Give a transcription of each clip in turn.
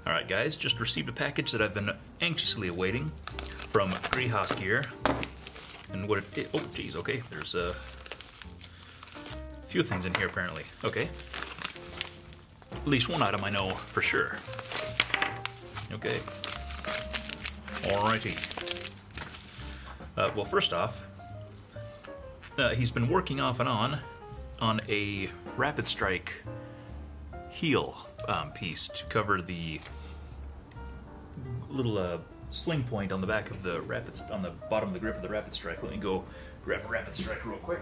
Alright guys, just received a package that I've been anxiously awaiting from Grihas Gear. And what it... oh geez, okay, there's a few things in here apparently. Okay. At least one item I know for sure. Okay. Alrighty. Well, first off, he's been working off and on a Rapid Strike heel piece to cover the little sling point on the back of the on the bottom of the grip of the Rapid Strike. Let me go grab a Rapid Strike real quick.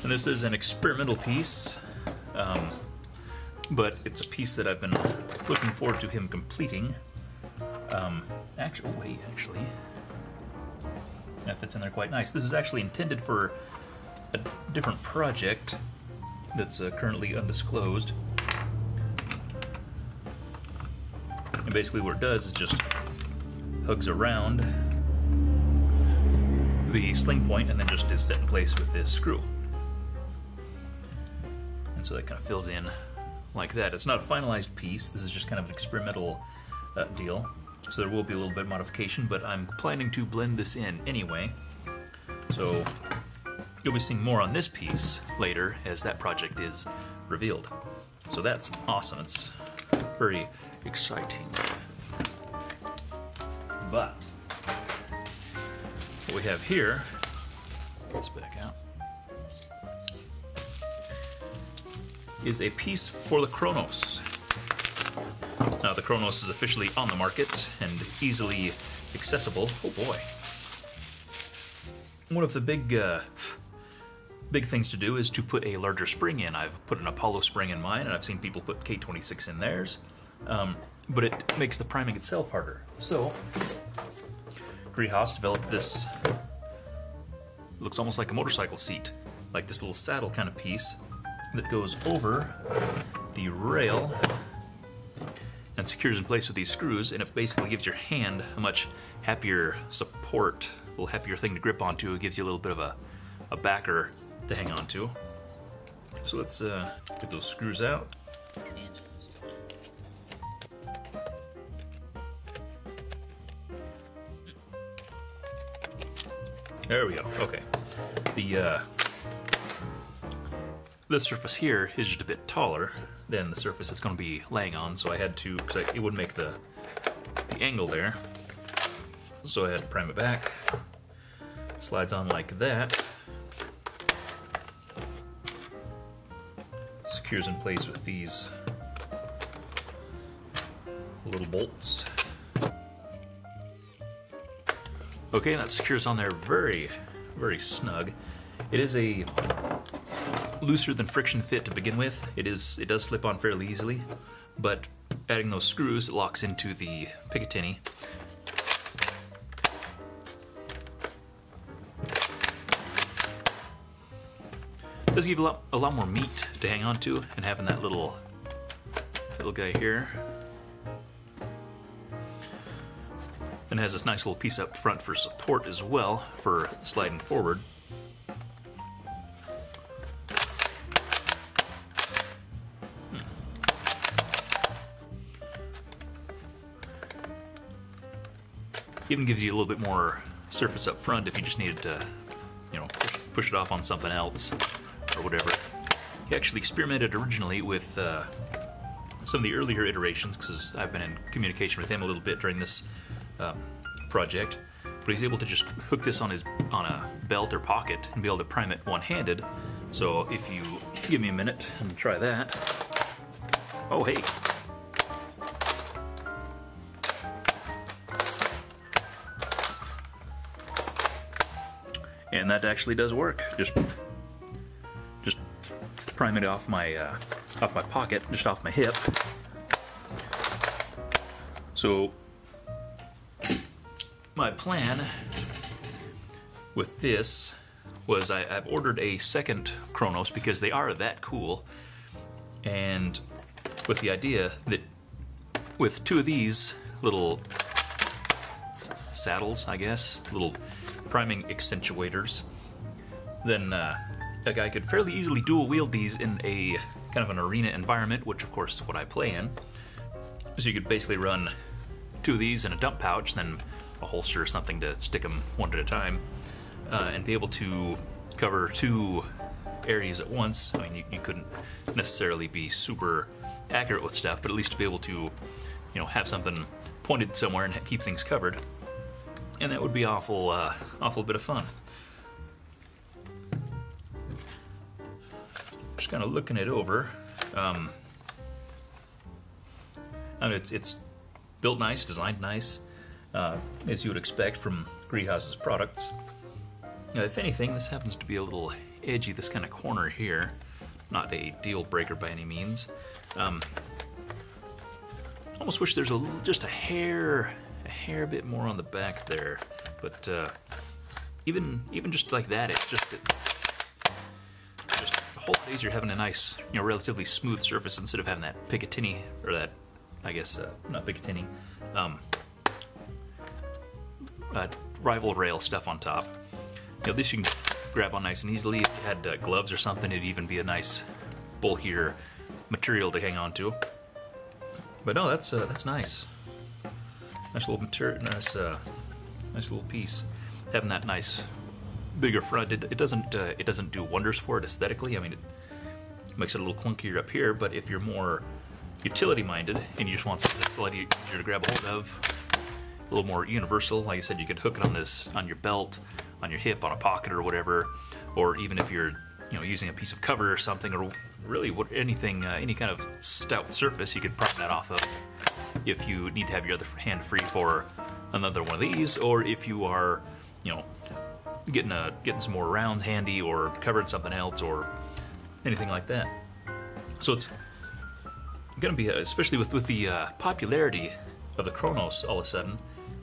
And this is an experimental piece, but it's a piece that I've been looking forward to him completing. Actually, that fits in there quite nice. This is actually intended for a different project that's currently undisclosed. And basically what it does is just hugs around the sling point and then just is set in place with this screw. And so that kind of fills in like that. It's not a finalized piece. This is just kind of an experimental deal. So there will be a little bit of modification, but I'm planning to blend this in anyway. So you'll be seeing more on this piece later as that project is revealed. So that's awesome. It's very exciting. But what we have here, let's back out, is a piece for the Kronos. Now the Kronos is officially on the market and easily accessible. Oh boy. One of the big things to do is to put a larger spring in. I've put an Apollo spring in mine, and I've seen people put K26 in theirs, but it makes the priming itself harder. So Grihas developed this, looks almost like a motorcycle seat, like this little saddle kind of piece that goes over the rail and secures in place with these screws, and it basically gives your hand a much happier support, a little happier thing to grip onto. It gives you a little bit of a backer to hang on to. So let's get those screws out. There we go. Okay. The surface here is just a bit taller than the surface it's going to be laying on, so I had to, because it would make the angle there. So I had to prime it back. Slides on like that. Secures in place with these little bolts. Okay, that secures on there very, very snug. It is a looser than friction fit to begin with. It does slip on fairly easily, but adding those screws, it locks into the Picatinny. It does give a lot more meat to hang on to, and having that little guy here. And it has this nice little piece up front for support as well, for sliding forward. Even gives you a little bit more surface up front if you just needed to, you know, push it off on something else or whatever. He actually experimented originally with some of the earlier iterations, because I've been in communication with him a little bit during this project, but he's able to just hook this on a belt or pocket and be able to prime it one-handed. So if you give me a minute and try that. Oh hey. And that actually does work. Just prime it off my pocket, just off my hip. So my plan with this was I've ordered a second Kronos because they are that cool, and with the idea that with two of these little saddles, I guess, little priming accentuators, then a guy could fairly easily dual wield these in a kind of an arena environment, which of course is what I play in. So you could basically run 2 of these in a dump pouch, then a holster or something to stick them one at a time, and be able to cover 2 areas at once. I mean, you couldn't necessarily be super accurate with stuff, but at least to be able to, you know, have something pointed somewhere and keep things covered. And that would be awful bit of fun. Just kind of looking it over. And it's built nice, designed nice, as you would expect from Grihas's products. If anything, this happens to be a little edgy, this kind of corner here. Not a deal breaker by any means. Almost wish there's just a hair bit more on the back there, but even just like that, it's just a whole lot easier having a nice, you know, relatively smooth surface instead of having that Picatinny, or that, I guess, not Picatinny, rival rail stuff on top. You know, this you can grab on nice and easily. If you had gloves or something, it'd even be a nice, bulkier material to hang on to. But no, that's nice. Nice little material, nice little piece. Having that nice, bigger front, it doesn't do wonders for it aesthetically. I mean, it makes it a little clunkier up here. But if you're more utility-minded and you just want something that's a lot easier to grab a hold of, a little more universal, like I said, you could hook it on your belt, on your hip, on a pocket or whatever, or even if you're, you know, using a piece of cover or something, or really anything, any kind of stout surface, you could prop that off of. If you need to have your other hand free for another one of these, or if you are, you know, getting some more rounds handy, or covering something else, or anything like that. So it's going to be, especially with the popularity of the Chronos, all of a sudden,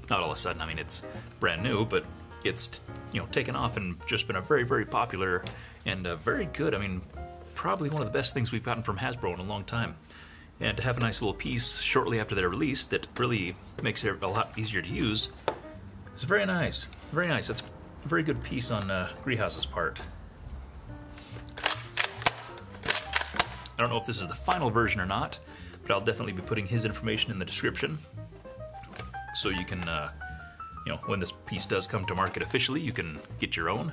not all of a sudden, I mean, it's brand new, but it's, you know, taken off and just been a very, very popular and very good. I mean, probably one of the best things we've gotten from Hasbro in a long time. And to have a nice little piece shortly after their release that really makes it a lot easier to use, it's very nice. Very nice. It's a very good piece on Grihas's part. I don't know if this is the final version or not, but I'll definitely be putting his information in the description, so you can, you know, when this piece does come to market officially, you can get your own.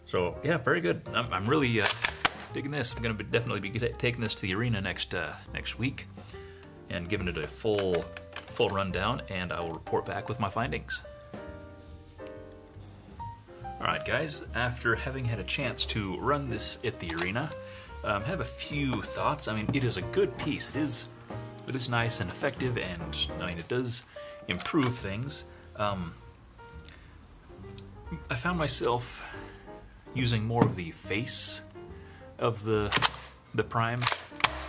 So yeah, very good. I'm really digging this. I'm going to definitely be taking this to the arena next week and giving it a full rundown, and I will report back with my findings. Alright guys, after having had a chance to run this at the arena, I have a few thoughts. I mean, it is a good piece. It is nice and effective, and I mean, it does improve things. I found myself using more of the face of the prime,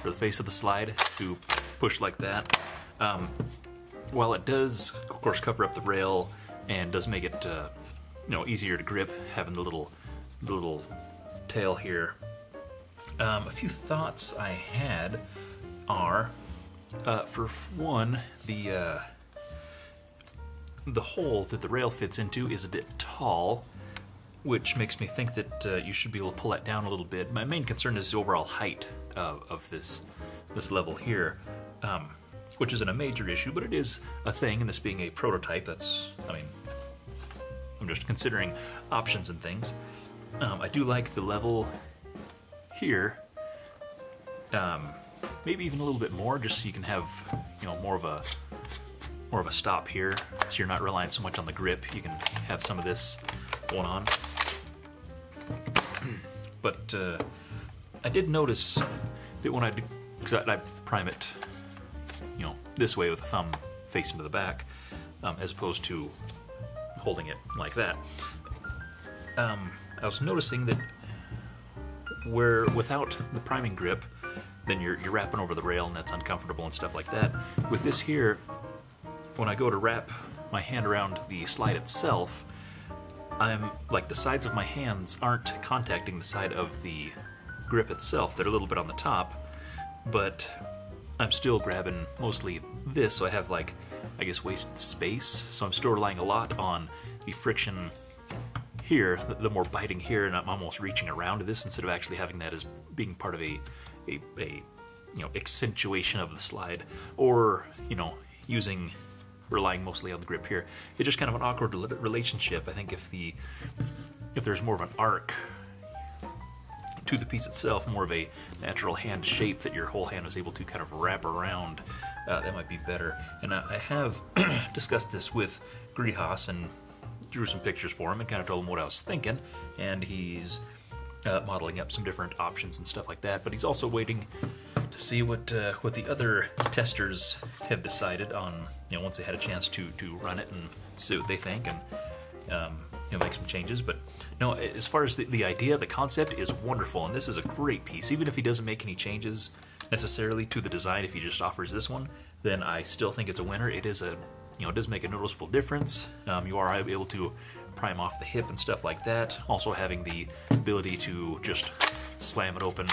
or the face of the slide, to push like that. While it does, of course, cover up the rail and does make it, you know, easier to grip, having the little tail here. A few thoughts I had are, for one, the hole that the rail fits into is a bit tall, which makes me think that you should be able to pull that down a little bit. My main concern is the overall height of this level here, which isn't a major issue, but it is a thing, and this being a prototype, that's, I mean, I'm just considering options and things. I do like the level here, maybe even a little bit more, just so you can have, you know, more of a stop here, so you're not relying so much on the grip. You can have some of this going on. But I did notice that when I do, because I prime it, you know, this way with the thumb facing to the back, as opposed to holding it like that. I was noticing that where without the priming grip, then you're wrapping over the rail, and that's uncomfortable and stuff like that. With this here, when I go to wrap my hand around the slide itself, I'm like, the sides of my hands aren't contacting the side of the grip itself. They're a little bit on the top, but I'm still grabbing mostly this, so I have, like, I guess, wasted space. So I'm still relying a lot on the friction here, the more biting here, and I'm almost reaching around to this instead of actually having that as being part of a accentuation of the slide, or relying mostly on the grip here. It's just kind of an awkward relationship. I think if there's more of an arc to the piece itself, more of a natural hand shape that your whole hand was able to kind of wrap around, that might be better. And I have discussed this with Grihas and drew some pictures for him and kind of told him what I was thinking, and he's modeling up some different options and stuff like that, but he's also waiting to see what the other testers have decided on, once they had a chance to run it and see what they think, and make some changes. But no, as far as the idea, the concept is wonderful, and this is a great piece. Even if he doesn't make any changes necessarily to the design, if he just offers this one, then I still think it's a winner. It is it does make a noticeable difference. You are able to prime off the hip and stuff like that. Also having the ability to just slam it open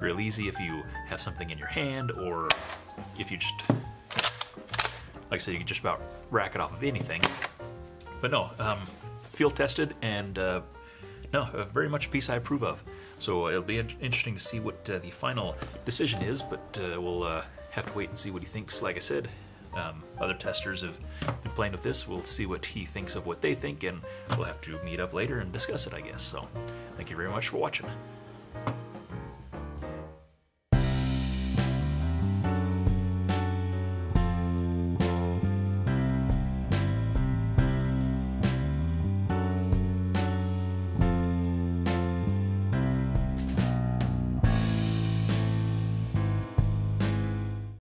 real easy if you have something in your hand, or if you just, like I said, you can just about rack it off of anything. But no, field tested, and no, very much a piece I approve of. So it'll be interesting to see what the final decision is, but we'll have to wait and see what he thinks. Like I said, other testers have been playing with this. We'll see what he thinks of what they think, and we'll have to meet up later and discuss it, I guess. So thank you very much for watching.